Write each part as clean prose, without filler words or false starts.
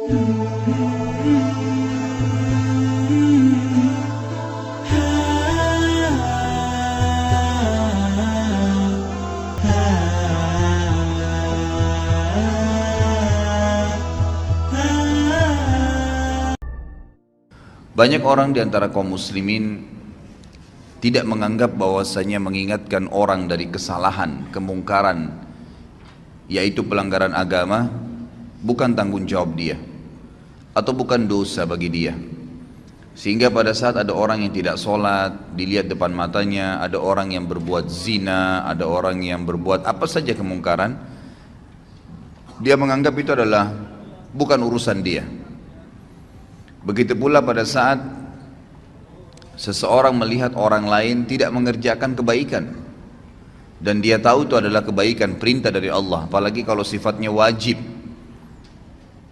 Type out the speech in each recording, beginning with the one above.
Banyak orang di antara kaum muslimin tidak menganggap bahwasanya mengingatkan orang dari kesalahan, kemungkaran, yaitu pelanggaran agama, bukan tanggung jawab dia atau bukan dosa bagi dia. Sehingga pada saat ada orang yang tidak sholat, dilihat depan matanya, ada orang yang berbuat zina, ada orang yang berbuat apa saja kemungkaran, dia menganggap itu adalah bukan urusan dia. Begitu pula pada saat seseorang melihat orang lain tidak mengerjakan kebaikan dan dia tahu itu adalah kebaikan, perintah dari Allah, apalagi kalau sifatnya wajib.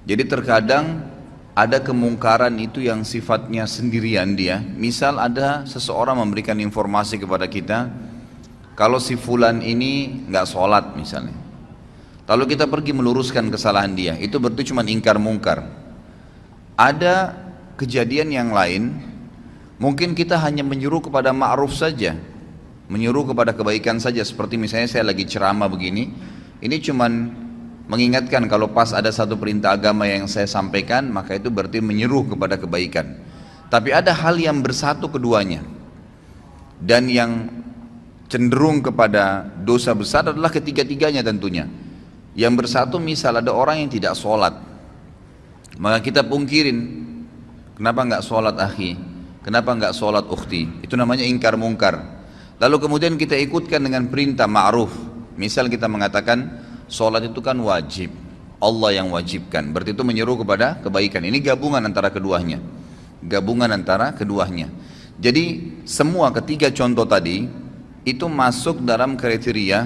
Jadi terkadang ada kemungkaran itu yang sifatnya sendirian dia. Misal ada seseorang memberikan informasi kepada kita, kalau si fulan ini nggak sholat misalnya, lalu kita pergi meluruskan kesalahan dia, itu berarti cuma ingkar mungkar. Ada kejadian yang lain, mungkin kita hanya menyuruh kepada ma'ruf saja, menyuruh kepada kebaikan saja. Seperti misalnya saya lagi ceramah begini, ini cuman mengingatkan kalau pas ada satu perintah agama yang saya sampaikan, maka itu berarti menyuruh kepada kebaikan. Tapi ada hal yang bersatu keduanya, dan yang cenderung kepada dosa besar adalah ketiga-tiganya tentunya. Yang bersatu misal ada orang yang tidak sholat, maka kita pungkirin, kenapa nggak sholat akhi, kenapa nggak sholat ukhti, itu namanya ingkar mungkar. Lalu kemudian kita ikutkan dengan perintah ma'ruf. Misal kita mengatakan sholat itu kan wajib, Allah yang wajibkan, berarti itu menyeru kepada kebaikan. Ini gabungan antara keduanya, gabungan antara keduanya. Jadi semua ketiga contoh tadi itu masuk dalam kriteria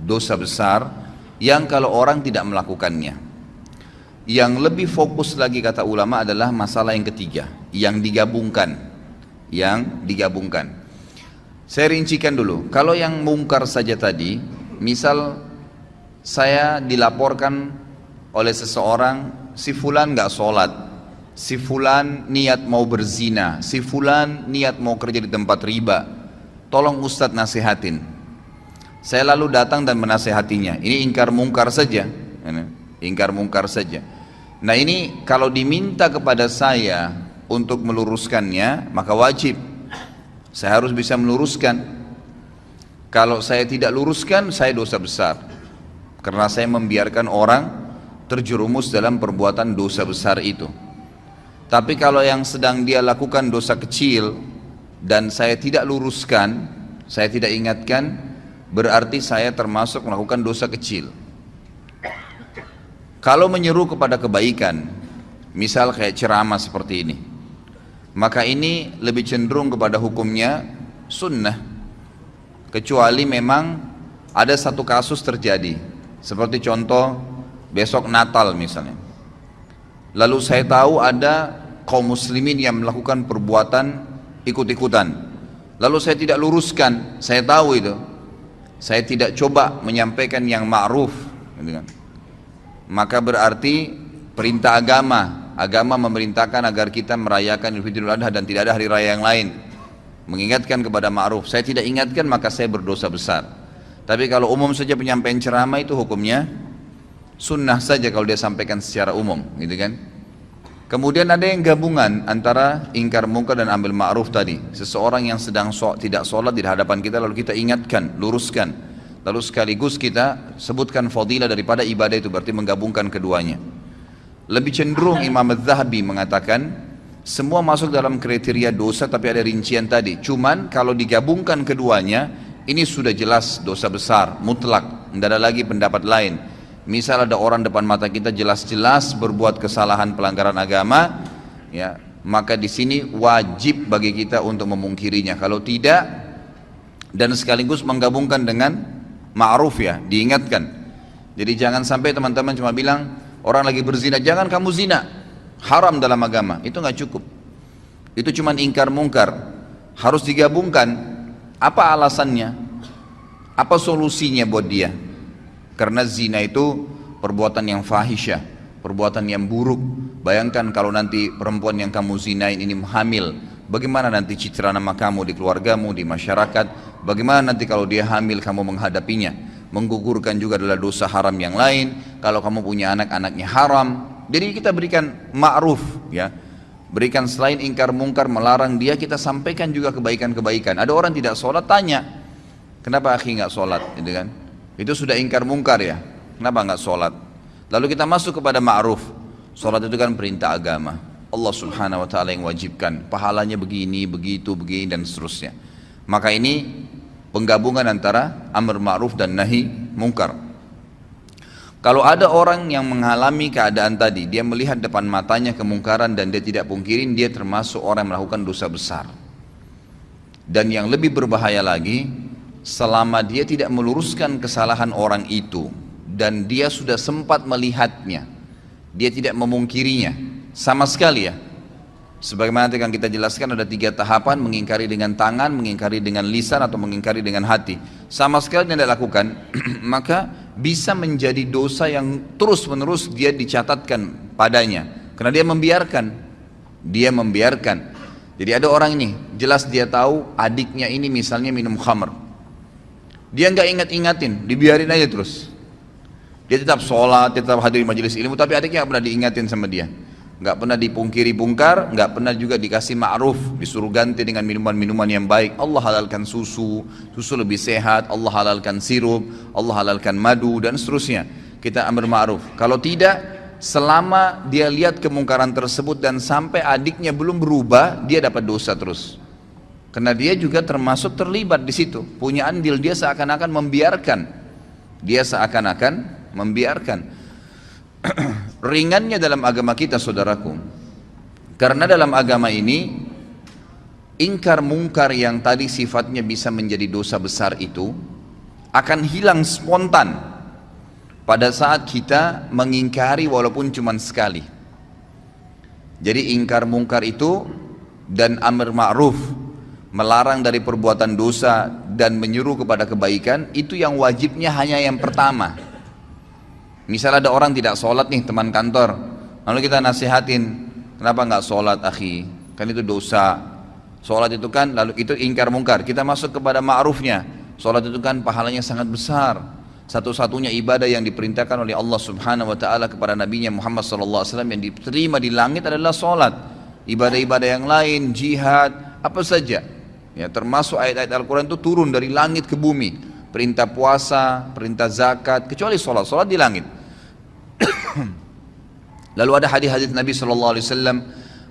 dosa besar yang kalau orang tidak melakukannya. Yang lebih fokus lagi kata ulama adalah masalah yang ketiga, yang digabungkan. Saya rincikan dulu. Kalau yang mungkar saja tadi, misal saya dilaporkan oleh seseorang, si fulan nggak sholat, si fulan niat mau berzina, si fulan niat mau kerja di tempat riba, tolong Ustadz nasihatin. Saya lalu datang dan menasehatinya. Ini ingkar mungkar saja, ingkar mungkar saja. Nah ini kalau diminta kepada saya untuk meluruskannya, maka wajib saya harus bisa meluruskan. Kalau saya tidak luruskan, saya dosa besar, karena saya membiarkan orang terjerumus dalam perbuatan dosa besar itu. Tapi kalau yang sedang dia lakukan dosa kecil dan saya tidak luruskan, saya tidak ingatkan, berarti saya termasuk melakukan dosa kecil. Kalau menyeru kepada kebaikan, misal kayak ceramah seperti ini, maka ini lebih cenderung kepada hukumnya sunnah, kecuali memang ada satu kasus terjadi, seperti contoh besok Natal misalnya, lalu saya tahu ada kaum muslimin yang melakukan perbuatan ikut-ikutan, lalu saya tidak luruskan, saya tahu itu, saya tidak coba menyampaikan yang ma'ruf, gitu kan? Maka berarti perintah agama memerintahkan agar kita merayakan Idul Fitri Idul Adha dan tidak ada hari raya yang lain, mengingatkan kepada ma'ruf. Saya tidak ingatkan, maka saya berdosa besar. Tapi kalau umum saja penyampaian ceramah itu hukumnya sunnah saja kalau dia sampaikan secara umum, gitu kan. Kemudian ada yang gabungan antara ingkar mungkar dan ambil ma'ruf tadi. Seseorang yang sedang tidak sholat di hadapan kita, lalu kita ingatkan, luruskan, lalu sekaligus kita sebutkan fadilah daripada ibadah itu, berarti menggabungkan keduanya. Lebih cenderung Imam Az-Zahabi mengatakan semua masuk dalam kriteria dosa, tapi ada rincian tadi. Cuman kalau digabungkan keduanya, ini sudah jelas dosa besar, mutlak, tidak ada lagi pendapat lain. Misal ada orang depan mata kita jelas-jelas berbuat kesalahan pelanggaran agama, ya, maka di sini wajib bagi kita untuk memungkirinya. Kalau tidak, dan sekaligus menggabungkan dengan ma'ruf, ya, diingatkan. Jadi jangan sampai teman-teman cuma bilang orang lagi berzina, jangan kamu zina, haram dalam agama, itu nggak cukup. Itu cuma ingkar mungkar, harus digabungkan. Apa alasannya? Apa solusinya buat dia? Karena zina itu perbuatan yang fahisyah, perbuatan yang buruk, bayangkan kalau nanti perempuan yang kamu zinain ini hamil, bagaimana nanti citra nama kamu di keluargamu, di masyarakat, bagaimana nanti kalau dia hamil kamu menghadapinya. Menggugurkan juga adalah dosa haram yang lain, kalau kamu punya anak, anaknya haram. Jadi kita berikan ma'ruf, ya, berikan selain ingkar mungkar, melarang dia, kita sampaikan juga kebaikan-kebaikan. Ada orang tidak sholat, tanya, kenapa akhi nggak sholat, gitu kan? Itu sudah ingkar mungkar ya, kenapa nggak sholat? Lalu kita masuk kepada ma'ruf. Sholat itu kan perintah agama, Allah subhanahu wa ta'ala yang wajibkan, pahalanya begini, begitu, begini, dan seterusnya. Maka ini penggabungan antara amr ma'ruf dan nahi mungkar. Kalau ada orang yang mengalami keadaan tadi, dia melihat depan matanya kemungkaran dan dia tidak pungkirin, dia termasuk orang yang melakukan dosa besar. Dan yang lebih berbahaya lagi, selama dia tidak meluruskan kesalahan orang itu dan dia sudah sempat melihatnya, dia tidak memungkirinya sama sekali ya. Sebagaimana yang kita jelaskan ada 3 tahapan: mengingkari dengan tangan, mengingkari dengan lisan, atau mengingkari dengan hati. Sama sekali tidak dilakukan, maka bisa menjadi dosa yang terus menerus dia dicatatkan padanya, karena dia membiarkan. Jadi ada orang ini, jelas dia tahu adiknya ini misalnya minum khamr, dia nggak ingat-ingatin, dibiarin aja terus. Dia tetap sholat, dia tetap hadir di majelis ilmu, tapi adiknya nggak pernah diingatin sama dia, nggak pernah dipungkiri bungkar, nggak pernah juga dikasih ma'ruf, disuruh ganti dengan minuman-minuman yang baik. Allah halalkan susu lebih sehat, Allah halalkan sirup, Allah halalkan madu, dan seterusnya. Kita amr ma'ruf. Kalau tidak, selama dia lihat kemungkaran tersebut dan sampai adiknya belum berubah, dia dapat dosa terus. Karena dia juga termasuk terlibat di situ, punya andil, dia seakan-akan membiarkan. Ringannya dalam agama kita, saudaraku, karena dalam agama ini ingkar mungkar yang tadi sifatnya bisa menjadi dosa besar itu akan hilang spontan pada saat kita mengingkari walaupun cuma sekali. Jadi ingkar mungkar itu dan amr ma'ruf, melarang dari perbuatan dosa dan menyuruh kepada kebaikan, itu yang wajibnya hanya yang pertama. Misal ada orang tidak sholat nih, teman kantor, lalu kita nasihatin, kenapa nggak sholat akhi, kan itu dosa. Sholat itu kan, lalu itu ingkar mungkar. Kita masuk kepada ma'rufnya, sholat itu kan pahalanya sangat besar, satu-satunya ibadah yang diperintahkan oleh Allah subhanahu wa ta'ala kepada nabinya Muhammad SAW yang diterima di langit adalah sholat. Ibadah-ibadah yang lain, jihad, apa saja ya, termasuk ayat-ayat Al-Quran itu turun dari langit ke bumi, perintah puasa, perintah zakat, kecuali sholat, sholat di langit. Lalu ada hadis-hadis Nabi SAW,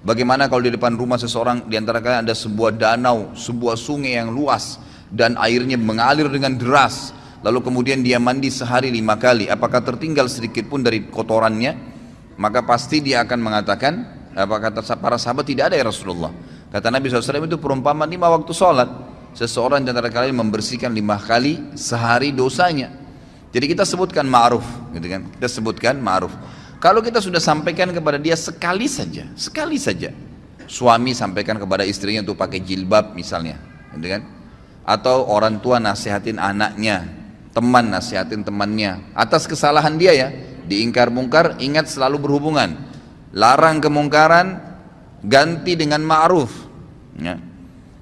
bagaimana kalau di depan rumah seseorang, di antara kalian ada sebuah danau, sebuah sungai yang luas dan airnya mengalir dengan deras, lalu kemudian dia mandi sehari 5 kali, apakah tertinggal sedikit pun dari kotorannya? Maka pasti dia akan mengatakan, apa kata para sahabat, tidak ada ya Rasulullah. Kata Nabi SAW, itu perumpamaan 5 waktu sholat. Seseorang di antara kalian membersihkan 5 kali sehari dosanya. Jadi kita sebutkan ma'ruf, gitu kan? Kita sebutkan ma'ruf. Kalau kita sudah sampaikan kepada dia sekali saja, suami sampaikan kepada istrinya untuk pakai jilbab misalnya, gitu kan? Atau orang tua nasihatin anaknya, teman nasihatin temannya atas kesalahan dia ya, diingkar mungkar, ingat selalu berhubungan, larang kemungkaran, ganti dengan ma'ruf. Ya.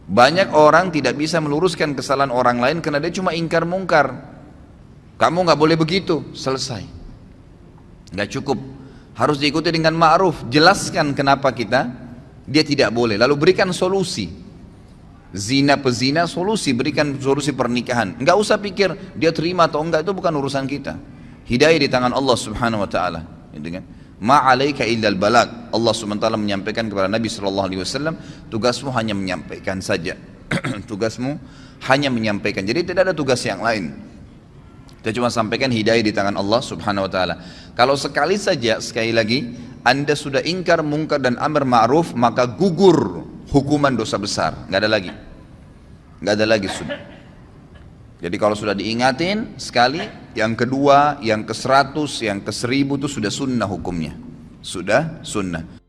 Banyak orang tidak bisa meluruskan kesalahan orang lain karena dia cuma ingkar mungkar. Kamu nggak boleh begitu, selesai. Nggak cukup, harus diikuti dengan ma'ruf. Jelaskan kenapa dia tidak boleh, lalu berikan solusi. Zina pezina, solusi, berikan solusi pernikahan. Nggak usah pikir dia terima atau enggak, itu bukan urusan kita. Hidayah di tangan Allah subhanahu wa ta'ala, gitu kan? Ma'alaika illal balag. Allah SWT menyampaikan kepada Nabi SAW, tugasmu hanya menyampaikan saja. Tugasmu hanya menyampaikan, jadi tidak ada tugas yang lain. Kita cuma sampaikan hidayah di tangan Allah subhanahu wa ta'ala. Kalau sekali saja, sekali lagi, Anda sudah ingkar mungkar dan amr ma'ruf, maka gugur hukuman dosa besar. Nggak ada lagi sudah. Jadi kalau sudah diingatin sekali, yang kedua, yang ke-100, yang ke-1000 itu sudah sunnah hukumnya. Sudah sunnah.